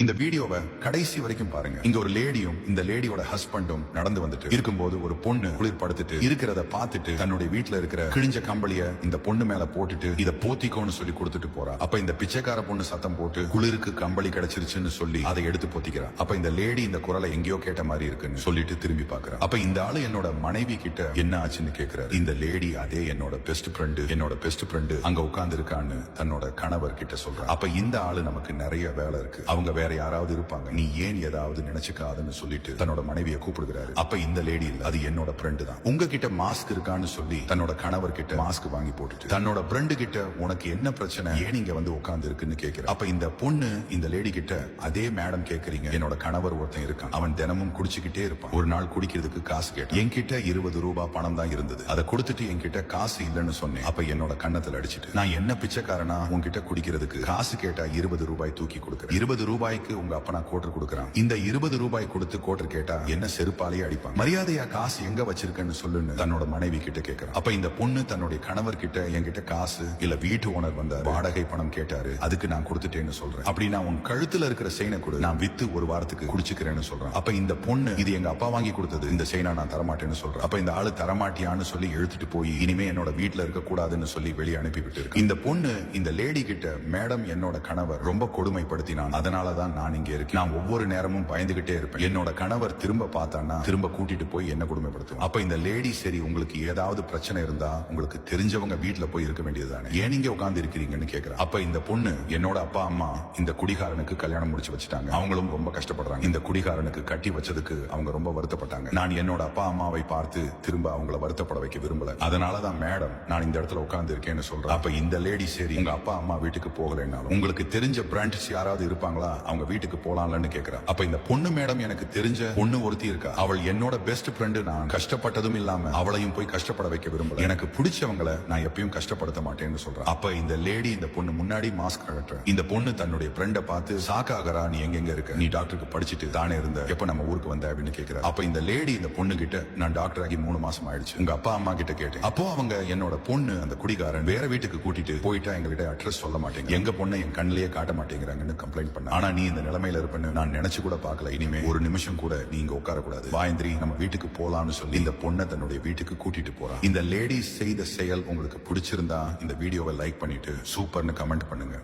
இந்த வீடியோவை கடைசி வரைக்கும் பாருங்க. இங்க ஒரு லேடியும் இந்த லேடியோட ஹஸ்பண்டும் நடந்து வந்துட்டு இருக்கும்போது ஒரு பொண்ணு குளிர் படுத்துட்டு இருக்கிறத பார்த்துட்டு தன்னுடைய வீட்டுல இருக்கிற கிழிஞ்ச கம்பளிய இந்த பொண்ணு மேல போட்டுட்டு இத போத்திக்கோன்னு சொல்லி கொடுத்துட்டு போறா. அப்ப இந்த பிச்சைக்கார பொண்ணு சத்தம் போட்டு குளிருக்கு கம்பளி கிடைச்சிருச்சுன்னு சொல்லி அதை எடுத்து போத்திக்கிறா. அப்ப இந்த லேடி இந்த குரலை எங்கேயோ கேட்ட மாதிரி இருக்குன்னு சொல்லிட்டு திரும்பி பாக்குறா. அப்ப இந்த ஆளு என்னோட மனைவி கிட்ட என்ன ஆச்சுன்னு கேக்குறாரு. இந்த லேடி அதே என்னோட பெஸ்ட் ஃப்ரெண்டு அங்க உட்கார்ந்து இருக்கான்னு தன்னோட கணவர் கிட்ட சொல்றா. அப்ப இந்த ஆளு நமக்கு நிறைய வேலை இருக்கு, அவங்க வேற யாராவது இருப்பாங்க, நீ ஏன் ஏதாவது நினைச்சுக்காதுன்னு சொல்லிட்டு தன்னோட மனைவியை கூப்பிடுகிறாரு. அப்ப இந்த லேடி இல்ல, அது என்னோட ஃப்ரெண்டு தான். உங்ககிட்ட மாஸ்க் இருக்கான்னு சொல்லி தன்னோட கணவர் கிட்ட மாஸ்க் வாங்கி போட்டுட்டு தன்னோட ஃப்ரெண்டு கிட்ட உனக்கு என்ன பிரச்சனை, ஏன் இங்க வந்து உட்கார்ந்து இருக்குன்னு கேக்குற. அப்ப இந்த பொண்ணு இந்த லேடி கிட்ட அதே மேடம் கேக்குறீங்க, என்னோட கணவர் ஒருத்தன் இருக்கான், அவன் தினமும் குடிச்சுக்கிட்டே இருப்பான், ஒரு நாள் குடிக்கிறதுக்கு காசு கேட்டான், என்கிட்ட 20 ரூபாய் பணம் தான் இருந்தது, அதை கொடுத்துட்டு என்கிட்ட காசு இல்லைன்னு சொன்னேன். அப்ப என்னோட கண்ணத்துல அடிச்சிட்டு, நான் என்ன பிச்சைக்காரனா உன்கிட்ட குடிக்கிறதுக்கு காசு கேட்டா 20 ரூபாய் தூக்கி கொடுக்குறேன், 20 ரூபாய்க்கு உங்க அப்பனா கோட்டர் கொடுக்கறான், இந்த 20 ரூபாய் கொடுத்து கோட்டர் கேட்டா என்ன செருப்பாலேயே அடிப்பாங்க, மரியாதையா காசு எங்க வச்சிருக்கேன்னு சொல்லுன்னு தன்னோட மனைவி கிட்ட கேட்கறான். அப்ப இந்த பொண்ணு தன்னுடைய கணவர் கிட்ட என்கிட்ட காசு இல்ல, வீட்டு ஓனர் வந்தார் வாடகை பணம் கேட்டாரு, அதுக்கு நான் கொடுத்துட்டேன்னு சொல்றேன், அப்படி நான் உன் கழுத்துல இருக்கிற செயினை கொடு, நான் வித்து ஒரு வாரத்துக்கு குடிச்சுக்கிறேன்னு சொல்றேன். அப்ப இந்த பொண்ணு, இது எங்க அப்பா வாங்கி கொடுத்தது, இந்த செயினா நான் தரமாட்டேன்னு சொல்றேன். அப்ப இந்த ஆளு தரமாட்டியான்னு சொல்லி இழுத்துட்டு போய் இனிமே என்னோட வீட்டுல இருக்க கூடாதுன்னு சொல்லி வெளியே அனுப்பிவிட்டு இருக்கு. இந்த பொண்ணு இந்த லேடி கிட்ட, மேடம் என்னோட கணவர் ரொம்ப கொடுமைப்படுத்தினான், அதனாலதான் நான் இங்க இருக்கேன், நான் ஒவ்வொரு நேரமும் பயந்துகிட்டே இருப்பேன், என்னோட கணவர் திரும்ப பார்த்தான்னா திரும்ப கூட்டிட்டு போய் என்ன கொடுமைப்படுத்தும். அப்ப இந்த லேடி, சரி உங்களுக்கு ஏதாவது பிரச்சனை இருந்தா உங்களுக்கு தெரிஞ்சவங்க வீட்டுல போய் இருக்க வேண்டியதுதானே, ஏன் நீங்க உட்கார்ந்து இருக்கிறீங்கன்னு கேக்குறேன். அப்ப இந்த பொண்ணு, என்னோட அப்பா அம்மா இந்த குடிகாரனுக்கு கல்யாணம் முடிச்சு வச்சுட்டாங்க, அவங்களும் ரொம்ப கஷ்டப்படுறாங்க, இந்த குடிகாரனுக்கு கட்டி வச்சதுக்கு அவங்க ரொம்ப வருத்தப்பட்டாங்க, நான் என்னோட அப்பா அம்மாவை பார்த்து திரும்ப அவங்கள வருத்தப்பட வைக்க விரும்பல, அதனாலதான் மேடம் நான் இந்த இடத்துல உட்கார்ந்து இருக்கேன்னு சொல்றேன். அப்ப இந்த லேடி, சரி உங்க அப்பா அம்மா வீட்டுக்கு போகலைன்னாலும் உங்களுக்கு தெரிஞ்ச பிரான்ச்சஸ் யாராவது இருப்பாங்களா, அவங்க வீட்டுக்கு போலாம்லன்னு கேக்குறா. அப்ப இந்த பொண்ணு, மேடம் எனக்கு தெரிஞ்ச பொண்ணு ஒருத்தி இருக்கா, அவள் என்னோட பெஸ்ட் ஃப்ரெண்டு, நான் கஷ்டப்பட்டதும் இல்லாம அவளையும் போய் கஷ்டப்பட வைக்க விரும்பல, எனக்கு பிடிச்சவங்களை நான் எப்பயும் கஷ்டப்படுத்த மாட்டேன்னு சொல்றேன். அப்ப இந்த லேடி இந்த பொண்ணு முன்னாடி மாஸ்க் கழட்டுற. இந்த பொண்ணு தன்னுடைய ஃப்ரெண்ட பார்த்து, சாக்காகரா நீ எங்க இருக்க, நீ டாக்டருக்கு படிச்சுட்டு தானே இருந்த, எப்ப நம்ம ஊருக்கு வந்த அப்படின்னு கேக்குற. அப்ப இந்த லேடி இந்த பொண்ணு கிட்ட, நான் டாக்டர் ஆகி 3 மாசம் ஆயிடுச்சு, உங்க அப்பா அம்மா கிட்ட கேட்டேன், அப்போ அவங்க என்னோட பொண்ணு அந்த குடிகாரன் வேற வீட்டுக்கு கூட்டிட்டு போயிட்டா எங்ககிட்ட அட்ரஸ் சொல்ல மாட்டேங்க, எங்க பொண்ணை என் கண்ணிலேயே காட்ட மாட்டேங்கிறாங்கன்னு கம்ப்ளைண்ட் பண்ண. ஆனா நீ இந்த நிலைமையில இருப்பேன்னு நான் நினைச்சு கூட பார்க்கல, இனிமே ஒரு நிமிஷம் கூட நீங்க உட்கார கூடாது, வாயந்திரி நம்ம வீட்டுக்கு போலான்னு சொல்லி இந்த பொண்ணை தன்னுடைய வீட்டுக்கு கூட்டிட்டு போறான். இந்த லேடி செய்த செயல் உங்களுக்கு பிடிச்சிருந்தா இந்த வீடியோவை லைக் பண்ணிட்டு சூப்பர்னு கமெண்ட் பண்ணுங்க.